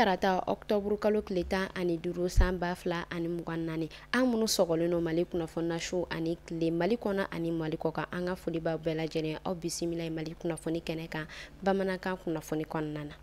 tarata octobre kalo tile 15 san 2024 an minnu sɔgɔlen no Mali kunnafoni show ani tile Mali kɔnɔ ani Mali kɔkan an ka foli b'aw bɛɛ lajɛlen aw bisimila Mali kunnafoni kɛnɛ kan bamanankan kunnafoni kɔnɔna na.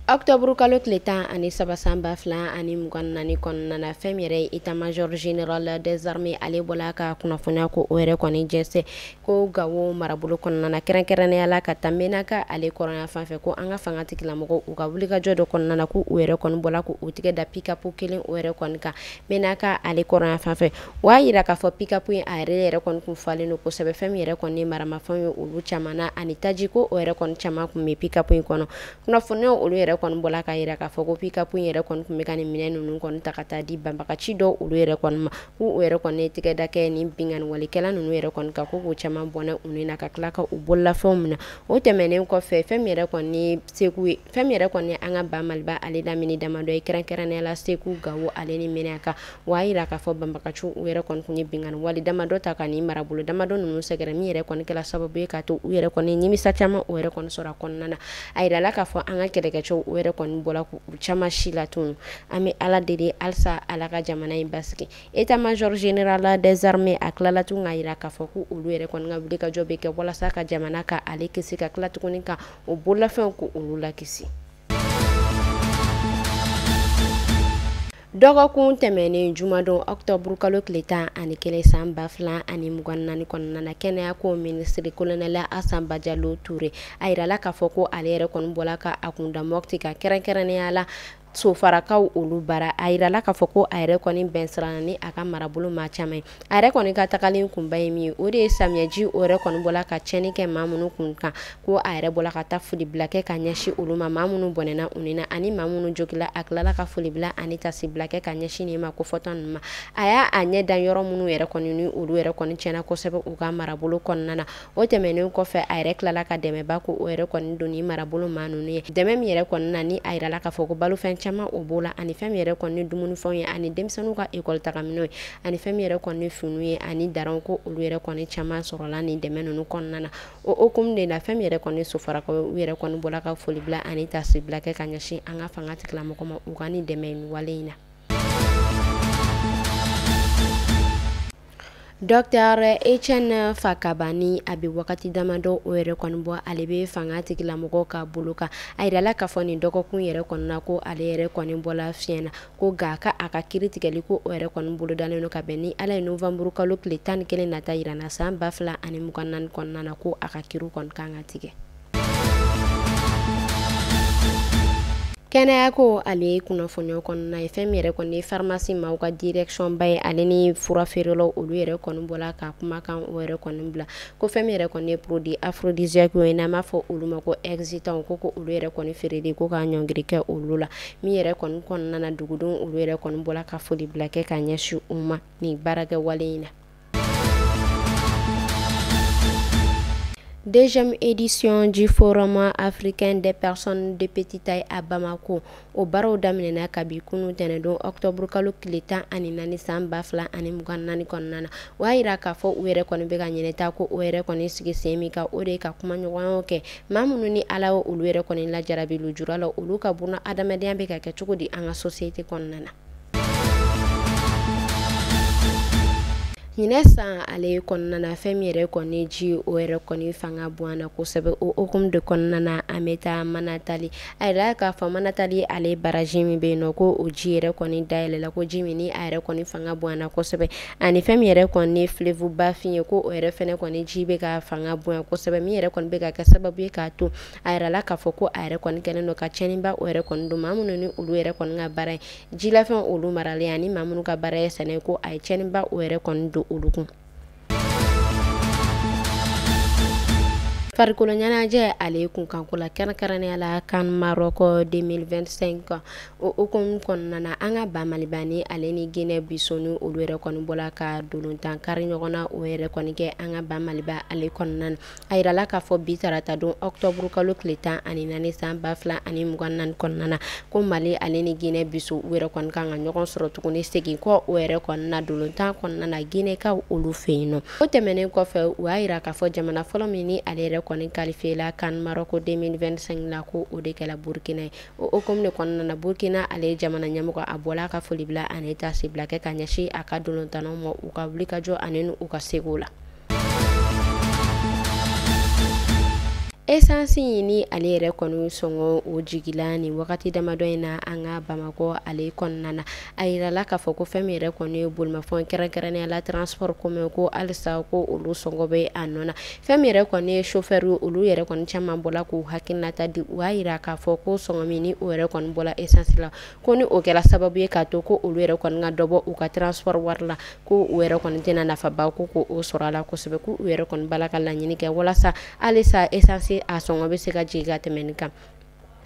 Octobre kalo tile 13 san 2024 kɔnɔna na fɛn yɛrɛ état-major général des armées ale bɔla ka kunnafoniya ko o yɛrɛ kɔni jɛnsɛ ko Gawo marabolo kɔnɔna na kɛrɛnkɛrɛnnenya la ka tɛmɛna ka ale kɔrɔnya fanfɛ ko an ka fanga tigilamɔgɔw u ka wulikajɔ dɔ kɔnɔna na ko o yɛrɛ kɔni bɔla ko o tigɛ da pick-up kelen o yɛrɛ kɔni kan mɛna ka ale kɔrɔnya fanfɛ o y'a yira k'a fɔ pick-up in a yɛrɛ kɔni kun falen don kosɛbɛ fɛn min yɛrɛ kɔni maramafɛnw ye olu caman na ani taji ko o yɛrɛ kɔni caman kun bɛ pick-up in kɔnɔ kunnafoniyaw olu yɛrɛ kɔni bɔla ka yira k'a fɔ ko pick-up in yɛrɛ kɔni kun bɛ ka nin minɛn ninnu kɔni ta ka taa di banbagaci dɔw olu yɛrɛ kɔni ma ko o yɛrɛ kɔni tigɛ da kɛ nin bingani walikɛla ninnu yɛrɛ kɔni kan ko caman bɔnɛ u ni na ka tila ka u bololafɛnw minɛ o tɛmɛnen kɔfɛ fɛn min yɛrɛ kɔni Segu ye fɛn min yɛrɛ kɔni an ka ba Maliba ale lamini damadɔ ye kɛrɛnkɛrɛnnenya la Segu Gawo ale ni minɛ kan o y'a yira k'a fɔ banbagaciw u yɛrɛ kɔni kun ye bingani wale damadɔ ta ka nin marabolo damadɔ ninnu sɛgɛrɛ min yɛrɛ kɔni kɛla sababu ye k'a to u yɛrɛ kɔni nimisa caman o yɛrɛ kɔni sɔrɔ a kɔnɔna na a yirala k'a fɔ an ka kɛlɛkɛcɛw o yɛrɛ kɔni bɔla k'u caman si la tunu an bɛ Ala deli halisa Ala ka jamana in basigi état-major général des armées a tilala tun k'a yira k'a fɔ ko olu yɛrɛ kɔni ka wulikajɔ bɛ kɛ walasa ka jamana ka ale kisi ka tila tuguni ka o bololafɛnw ko olu la kisi. Dɔgɔkun tɛmɛnen jumadon octobre kalo tile 11 san 2024 kɔnɔna na kɛnɛya ko ministre colonel Assane Bajalo Touré a yirala k'a fɔ ko ale yɛrɛ kɔni bɔla ka a kunda Mopti ka kɛrɛnkɛrɛnnenya la sofarakaw olu bara a yirala k'a fɔ ko a yɛrɛ kɔni bɛn siranna ni a ka marabolo maa caman ye a yɛrɛ kɔni ka tagalen kunba ye min ye o de ye samiyɛji o yɛrɛ kɔni bɔla ka tiɲɛni kɛ maa minnu kun kan ko a yɛrɛ bɔla ka taa foli bila kɛ ka ɲɛsin olu ma maa minnu bɔnɛna u ni na ani maa minnu jogila a tilala ka foli bila ani tasi bila kɛ ka ɲɛsin nin ma ko fɔtɔn ninnu ma a y'a ɲɛ da yɔrɔ minnu yɛrɛ kɔni ni olu yɛrɛ kɔni tiɲɛna kosɛbɛ u ka marabolo kɔnɔna na o tɛmɛnen kɔfɛ a yɛrɛ tilala ka dɛmɛba ko o yɛrɛ kɔni don ni marabolo maa ninnu ye dɛmɛ min yɛrɛ kɔni na ni a yirala k'a fɔ ko balofɛn caman o b'o la ani fɛn min yɛrɛ kɔni dumunifɛnw ye ani denmisɛnninw ka école tagaminɛw ye ani fɛn min yɛrɛ kɔni finiw ye ani daranw ko olu yɛrɛ kɔni caman sɔrɔla ni dɛmɛ ninnu kɔnɔna na o hukumu de la fɛn min yɛrɛ kɔni sofarakaw u yɛrɛ kɔni bɔla ka foli bila ani tasi bila kɛ ka ɲɛsin an ka fanga tigilamɔgɔ ma u ka ni dɛmɛ in wale in na. Dr Etienne Fakabani a bɛ wagati damadɔ o yɛrɛ kɔni bɔ ale bɛ fanga tigilamɔgɔw ka bolo kan a yirala k'a fɔ nin dɔgɔkun yɛrɛ kɔnɔna ko ale yɛrɛ kɔni bɔla fiɲɛ na ko nka ka a ka kiiri tigɛli ko o yɛrɛ kɔni bolo dalen don ka bɛn ni Ala ye novembre kalo tile 11 nata yira na san 2024 kɔnɔna na ko a ka kiiriw kɔni kan ka tigɛ. Kɛnɛya ko ale ye kunnafoniyaw kɔnɔna ye fɛn min yɛrɛ kɔni ye pharmacie maaw ka direction ba ye ale ni fura feerelaw olu yɛrɛ kɔni bɔla ka kumakan o yɛrɛ kɔni bila ko fɛn min yɛrɛ kɔni ye produit aphrodisiaque ye n'an b'a fɔ olu ma ko Excitant ko olu yɛrɛ kɔni feereli ko ka ɲɔngiri kɛ olu la min yɛrɛ kɔni kɔnɔna na dugudenw olu yɛrɛ kɔni bɔla ka foli bila kɛ ka ɲɛsin u ma nin baarakɛ wale in na. Deuxième édition du Forum africain des personnes de petite taille à Bamako o baaraw daminɛna kabi kunu tɛnɛndon octobre kalo tile 14 san 2024 kɔnɔna na o y'a yira k'a fɔ u yɛrɛ kɔni bɛ ka ɲɛnɛta ko o yɛrɛ kɔni sigi sen min kan o de ye ka kumaɲɔgɔnyaw kɛ maa minnu ni Ala ye olu yɛrɛ kɔni lajarabi lujura la olu ka buna adamadenya bɛ ka kɛ cogo di an ka société kɔnɔna na. Ɲinɛ san ale kɔnɔna na fɛn min yɛrɛ kɔni ji o yɛrɛ kɔni fanga bonyana kosɛbɛ o hukumu de kɔnɔna na an bɛ taa Manatali a yirala k'a fɔ Manatali ale baraji min bɛ yen nɔ ko o ji yɛrɛ kɔni dayɛlɛla ko ji min ni a yɛrɛ kɔni fanga bonyana kosɛbɛ ani fɛn min yɛrɛ kɔni ye fleuve bafin ye ko o yɛrɛ fɛnɛ kɔni ji bɛ ka fanga bonya kosɛbɛ min yɛrɛ kɔni bɛ ka kɛ sababu ye k'a to a yirala k'a fɔ ko a yɛrɛ kɔni kɛlen don ka tiɲɛniba o yɛrɛ kɔni don maa minnu ni olu yɛrɛ kɔni ka baara ye jilafɛn olu maralen ani maa minnu ka baara ye sɛnɛ ko a ye tiɲɛniba o yɛrɛ kɔni don olu kun. farikolo ɲɛnajɛ ale kunkanko la kɛrɛnkɛrɛnnenya la kan Maroc 2025 o hukumu kɔnɔna na an ka ba Maliba ni ale ni Guinée Bissau ni olu yɛrɛ kɔni bɔla ka dolontan kari ɲɔgɔn na o yɛrɛ kɔni kɛ an ka ba Maliba ale kɔnɔna na a yirala k'a fɔ bi tarata don octobre kalo tile 14 san 2024 kɔnɔna na ko Mali ale ni Guinée Bissau u yɛrɛ kɔni kan ka ɲɔgɔn sɔrɔ tuguni segin kɔ o yɛrɛ kɔni na dolontan kɔnɔna na Guinée ka olu fɛ yen nɔ o tɛmɛnen kɔfɛ u y'a yira k'a fɔ jamana fɔlɔ min ni ale yɛrɛ kɔni qualifié la kan Maroc 2025 la ko o de kɛla Burkina ye o hukumu de kɔnɔna na Burkina ale jamana ɲɛmɔgɔ a bɔla ka foli bila ani tasi bila kɛ ka ɲɛsin a ka dolontannaw ma u ka wulikajɔ ani u ka segow la. Essence ni ale yɛrɛ kɔni sɔngɔ o jigila ni wagati damadɔ in na an ka Bamakɔ ale kɔnɔna na a yirala k'a fɔ ko fɛn min yɛrɛ kɔni ye bolimafɛn kɛrɛnkɛrɛnnenya la transport commun ko halisa ko olu sɔngɔ bɛ a nɔ na fɛn min yɛrɛ kɔni ye chauffeur olu yɛrɛ kɔni caman bɔla k'u hakilinata di u y'a yira k'a fɔ ko sɔngɔ min ni o yɛrɛ kɔni bɔla essence la ko ni o kɛra sababu ye k'a to ko olu yɛrɛ kɔni ka dɔ bɔ u ka transport wari la ko u yɛrɛ kɔni tɛna nafaba ko o sɔrɔ a la kosɛbɛ ko u yɛrɛ kɔni bala ka laɲini kɛ walasa halisa essence a sɔngɔ bɛ se ka jigin ka tɛmɛ nin kan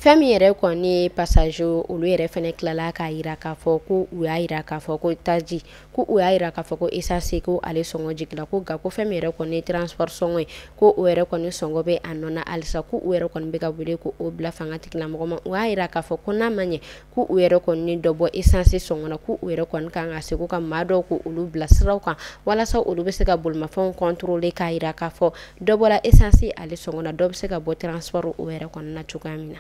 fɛn min yɛrɛ kɔni passager olu yɛrɛ fɛnɛ tilala k'a yira k'a fɔ ko u y'a yira k'a fɔ ko taji ko u y'a yira k'a fɔ ko essence ko ale sɔngɔ jigila ko nka ko fɛn min yɛrɛ kɔni transport sɔngɔ ye ko o yɛrɛ kɔni sɔngɔ bɛ a nɔ na halisa ko u yɛrɛ kɔni bɛ ka wele ko o bila fanga tigilamɔgɔ ma u y'a yira k'a fɔ ko n'a ma ɲɛ ko u yɛrɛ kɔni dɔ bɔ essence sɔngɔ na ko u yɛrɛ kɔni kan ka se ko ka maa dɔw ko olu bila siraw kan walasa olu bɛ se ka bolimafɛnw contrôler k'a yira k'a fɔ dɔ bɔra essence ale sɔngɔ na dɔ bɛ se ka bɔ transport o yɛrɛ kɔni na cogoya min na.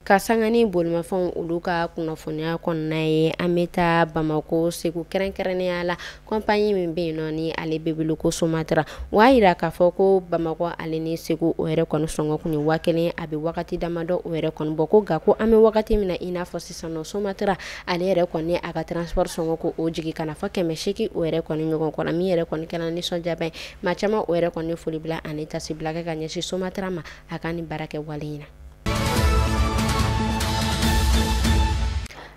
Ka sanga ni bolimafɛnw olu ka kunnafoniya kɔnɔna ye an bɛ taa Bamako Segu kɛrɛnkɛrɛnnenya la compagnie min bɛ yen nɔ ni ale bɛ wele ko Somatera o y'a yira k'a fɔ ko Bamakɔ ale ni Segu o yɛrɛ kɔni sɔngɔ kun ye 1000 a bɛ wagati damadɔ o yɛrɛ kɔni bɔ ko nka ko an bɛ wagati min na i n'a fɔ sisan nɔ Somatera ale yɛrɛ kɔni a ka transport sɔngɔ ko o jigi kana fɔ 800 o yɛrɛ kɔni ɲɔgɔn kɔnɔ min yɛrɛ kɔni kɛra nisɔndiyaba ye maa caman o yɛrɛ kɔni foli bila ani tasi bila kɛ ka ɲɛsin Somatera ma a ka nin baara kɛ wale in na.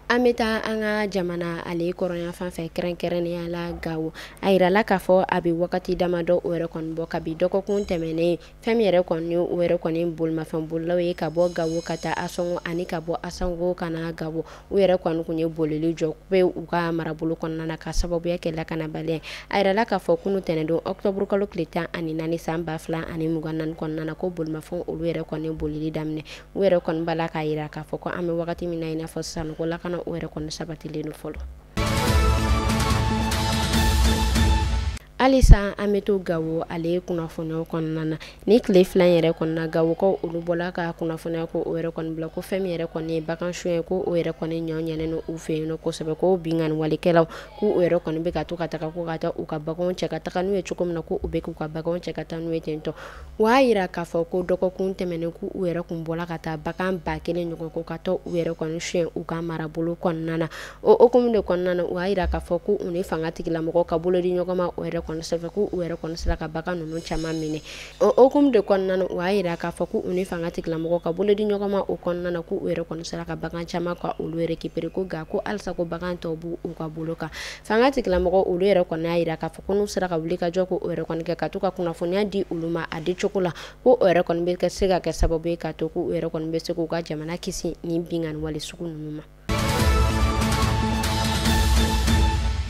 An bɛ taa an ka jamana ale kɔrɔnya fan fɛ kɛrɛnkɛrɛnnenya la Gawo a yirala k'a fɔ a bɛ wagati damadɔ o yɛrɛ kɔni bɔ kabi dɔgɔkun tɛmɛnen fɛn min yɛrɛ kɔni o yɛrɛ kɔni bolimafɛn bolilaw ye ka bɔ Gawo ka taa Asɔngɔ ani ka bɔ Asɔngɔ ka na Gawo u yɛrɛ kɔni kun ye bolili jɔ bɛ u ka marabolo kɔnɔna na ka sababuya kɛ lakanabaliya a yirala k'a fɔ kunu tɛnɛn don octobre kalo tile 14 san 2024 kɔnɔna na ko bolimafɛn olu yɛrɛ kɔni bolili daminɛ u yɛrɛ kɔni bala k'a yira k'a fɔ ko an bɛ wagati min na i n'a fɔ sisan ko lakana o yɛrɛ kɔni sabatilen don fɔlɔ. Halisa an bɛ to Gawo ale kunnafoniyaw kɔnɔna na ni tile fila yɛrɛ kɔnɔna Gawokaw olu bɔla ka kunnafoniya ko o yɛrɛ kɔni bila ko fɛn min yɛrɛ kɔni ye bagan suɲɛ ko o yɛrɛ kɔni ɲɔ ɲɛnen no u fɛ yen nɔ kosɛbɛ ko binganni walikɛlaw ko o yɛrɛ kɔni bɛ ka to ka taga ko ka taa u ka baganw cɛ ka taga n'u ye cogo min na ko u bɛ k'u ka baganw cɛ ka taa n'u ye tentɔ o y'a yira k'a fɔ ko dɔgɔkun tɛmɛnen ko u yɛrɛ kun bɔla ka taa bagan 1000 ɲɔgɔn ko ka taa u yɛrɛ kɔni suɲɛ u ka marabolo kɔnɔna na o hukumu de kɔnɔna na o y'a yira k'a fɔ ko u ni fanga tigilamɔgɔw ka bolo di ɲɔgɔn ma o yɛrɛ kɔni sɛbɛ ko u yɛrɛ kɔni sera ka bagan ninnu caman minɛ o hukumu de kɔnɔna na o y'a yira k'a fɔ ko u ni fanga tigilamɔgɔw ka bolo di ɲɔgɔn ma o kɔnɔna na ko u yɛrɛ kɔni sera ka bagan caman ka olu récupérer ko nka ko halisa ko bagan tɔw b'u u ka bolo kan fanga tigilamɔgɔw olu yɛrɛ kɔni y'a yira k'a fɔ ko n'u sera ka wuli ka jɔ ko o yɛrɛ kɔni kɛ ka to ka kunnafoniya di olu ma a di cogo la ko o yɛrɛ kɔni bɛ se ka kɛ sababu ye k'a to ko u yɛrɛ kɔni bɛ se k'u ka jamana kisi ni binganni wale sugu ninnu ma.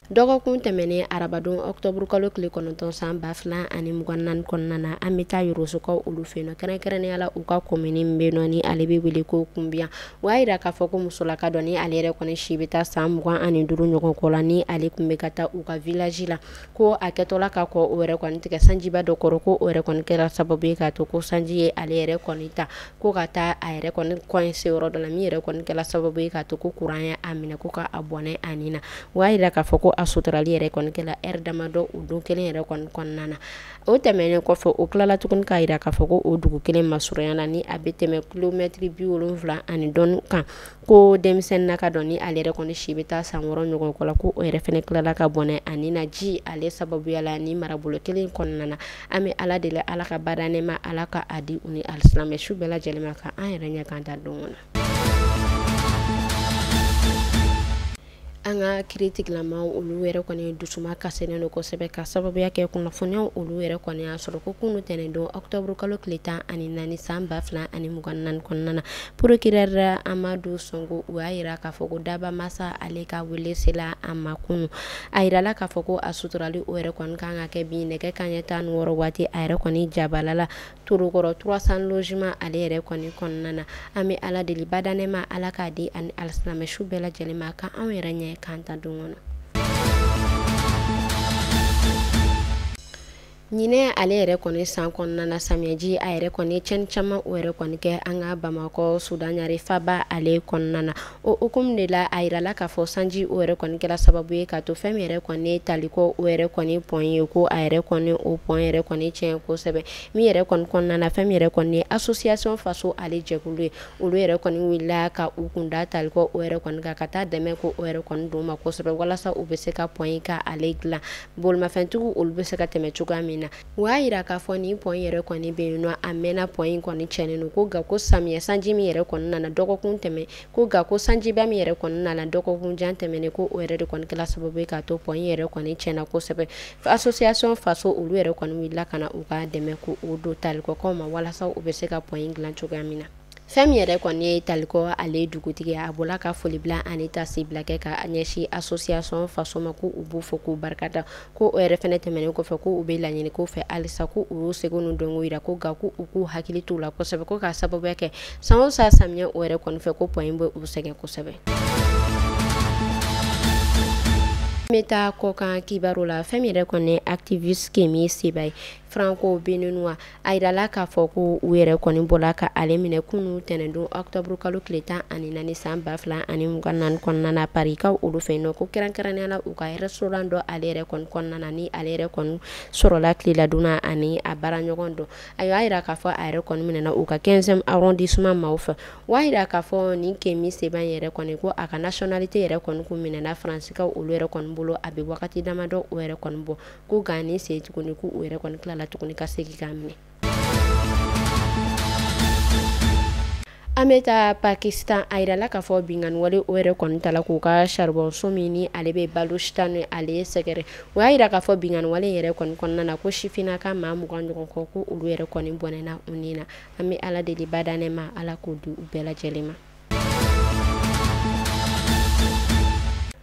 Dɔgɔkun tɛmɛnen arabadon octobre kalo tile 9 san 2024 kɔnɔna na an bɛ taa Yorosokaw olu fɛ yen nɔ kɛrɛnkɛrɛnnenya la u ka commune min bɛ yen nɔ ni ale bɛ wele ko Kunbiya o y'a yira k'a fɔ ko musolaka dɔ ni ale yɛrɛ kɔni si bɛ taa san 25 ɲɔgɔn kɔ la ni ale kun bɛ ka taa u ka village la ko a kɛtɔla ka kɔ o yɛrɛ kɔni tigɛ sanjiba dɔ kɔrɔ ko o yɛrɛ kɔni kɛra sababu ye k'a to ko sanji ye ale yɛrɛ kɔni ta ko ka taa a yɛrɛ kɔni coincé yɔrɔ dɔ la min yɛrɛ kɔni kɛra sababu ye k'a to ko courant ye a minɛ ko ka a bɔnɛ a nin na o y'a yira k'a fɔ ko a suturali yɛrɛ kɔni kɛla heure damadɔ o don kelen yɛrɛ kɔni kɔnɔna na o tɛmɛnen kɔfɛ o tilala tuguni k'a yira k'a fɔ ko o dugu kelen masurunya na ni a bɛ tɛmɛ kilomɛtiri 70 ani dɔɔni kan ko denmisɛnnin naka dɔ ni ale yɛrɛ kɔni si bɛ taa san 6 ɲɔgɔn kɔ la ko o yɛrɛ fɛnɛ tilala ka bɔnɛ ani na ji ale sababuya la ni marabolo kelen kɔnɔna na an bɛ ala deli ala ka bada nɛma ala ka a di u ni alisilamɛ su bɛɛ lajɛlen ma ka an yɛrɛ ɲɛ kan ta don na. an ka kiiritigilama olu yɛrɛ kɔni dusuma kasɛnen don kosɛbɛ ka sababuya kɛ kunnafoniyaw olu yɛrɛ kɔni y'a sɔrɔ ko kunu tɛnɛndon octobre kalo tile 14 san 2024 kɔnɔna na procureur Amadu Songo u y'a yira k'a fɔ ko Daba Masa ale ka wele sela a ma kunu a yirala k'a fɔ ko a suturali o yɛrɛ kɔni kan ka kɛ bi nɛgɛ kanɲɛ 16 waati a yɛrɛ kɔni jabalala Torokɔrɔ 300 logement ale yɛrɛ kɔni kɔnɔna na an bɛ ala deli badanɛma ala k'a di ani alisilamɛ su bɛɛ lajɛlen ma ka anw yɛrɛ ɲɛ kan ta don kɔnɔ. Ɲinɛ ale yɛrɛ kɔni san kɔnɔna na samiyɛji a yɛrɛ kɔni cɛnni caman o yɛrɛ kɔni kɛ an ka Bamakɔ Sudan ɲare faba ale kɔnɔna na o hukumu de la a yirala k'a fɔ sanji o yɛrɛ kɔni kɛra sababu ye ka to fɛn min yɛrɛ kɔni taliko o yɛrɛ kɔni pɔn ye ko a yɛrɛ kɔni o pɔn yɛrɛ kɔni tiɲɛ kosɛbɛ min yɛrɛ kɔni kɔnɔna na fɛn min yɛrɛ kɔni association faso ale jɛkulu ye olu yɛrɛ kɔni wulila ka u kunda taliko o yɛrɛ kɔni ka taa dɛmɛ ko o yɛrɛ kɔni d'u ma kosɛbɛ walasa u bɛ se ka pɔn ka ale dilan bolimafɛntigiw olu bɛ se ka tɛmɛ cogoya min na u y'a yira k'a fɔ nin pɔn yɛrɛ kɔni bɛ yen nɔ a mɛnna pɔn kɔni cɛnnen don ko nka ko samiyɛ sanji min yɛrɛ kɔni nana dɔgɔkun tɛmɛ ko nka ko sanjiba min yɛrɛ kɔni nana dɔgɔkun jan tɛmɛnen ko o yɛrɛ de kɔni kɛla sababu ye k'a to pɔn yɛrɛ kɔni tiɲɛna kosɛbɛ association faso olu yɛrɛ kɔni wulila ka na u ka dɛmɛ ko o don talikɔkaw ma walasa u bɛ se ka pɔn dilan cogoya min na. Fɛn min yɛrɛ kɔni ye taliko ale dugutigi a bɔla ka foli bila ani tasi bila kɛ ka ɲɛsin association faso ma ko u b'u fɔ k'u barikada ko o yɛrɛ fɛnɛ tɛmɛnen kɔfɛ ko u bɛ laɲini ko fɛ halisa ko u y'u seko n'u dɔnko yira ko nka ko u k'u hakili t'u la kosɛbɛ ko k'a sababuya kɛ san o san samiyɛ o yɛrɛ kɔni fɛ ko pɔn bɛ u sɛgɛn kosɛbɛ. N bɛ taa kɔkan kibaru la fɛn min yɛrɛ kɔni activiste Kemi Seba ye Franco Benenua a yirala k'a fɔ ko u yɛrɛ kɔni bɔla ka ale minɛ kunu tɛnɛndon octobre kalo tile 14 san 2024 kɔnɔna na Paris kaw olu fɛ yen nɔ ko kɛrɛnkɛrɛnnenya la u ka restaurant dɔ ale yɛrɛ kɔni kɔnɔna na ni ale yɛrɛ kɔni sɔrɔla tileladonna ani a baaraɲɔgɔn dɔ a y'a yira k'a fɔ a yɛrɛ kɔni minɛna u ka 15e arrondissement maaw fɛ wa yira k'a fɔ nin Kemi Seba yɛrɛ kɔni ko a ka nationalité yɛrɛ kɔni kun minɛna Faransi kaw olu yɛrɛ kɔni bolo a bɛ wagati damadɔ o yɛrɛ kɔni bɔ ko nka ni sen tuguni ko u yɛrɛ kɔni tilala tuguni ka segin k'a minɛ. An bɛ taa Pakistan a yirala k'a fɔ binganni wale o yɛrɛ kɔni tala k'u ka charbon so min ni ale bɛ Baluchistan ni ale sɛgɛrɛ o y'a yira k'a fɔ binganni wale yɛrɛ kɔni kɔnɔna na ko sifinnaka maa 20 ɲɔgɔn kɔ ko olu yɛrɛ kɔni bɔnɛna u ni na an bɛ ala deli badanɛ ma ala k'o di u bɛɛ lajɛlen ma.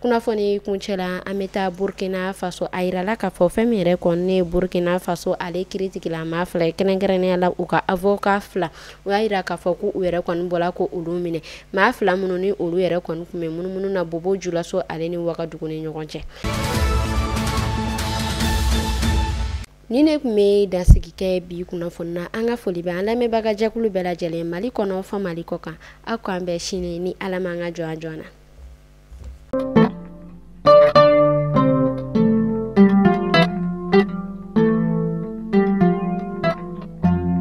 Kunnafoni kuncɛla an bɛ taa Burkina Faso a yirala k'a fɔ fɛn min yɛrɛ kɔni ye Burkina Faso ale kiiritigilama fila ye kɛrɛnkɛrɛnnenya la u ka avocat fila o y'a yira k'a fɔ ko u yɛrɛ kɔni bɔla ko olu minɛ maa fila minnu ni olu yɛrɛ kɔni tun bɛ munumunu na Bobo Julaso ale ni Wagadugu ni ɲɔgɔn cɛ. Ni ne tun bɛ dansigi kɛ bi kunnafoni na an ka foli bɛ an lamɛnbaga jɛkulu bɛɛ lajɛlen Mali kɔnɔ fɔ Mali kɔ kan aw k'an bɛn sini ni Ala m'an ka jɔ an jɔ na.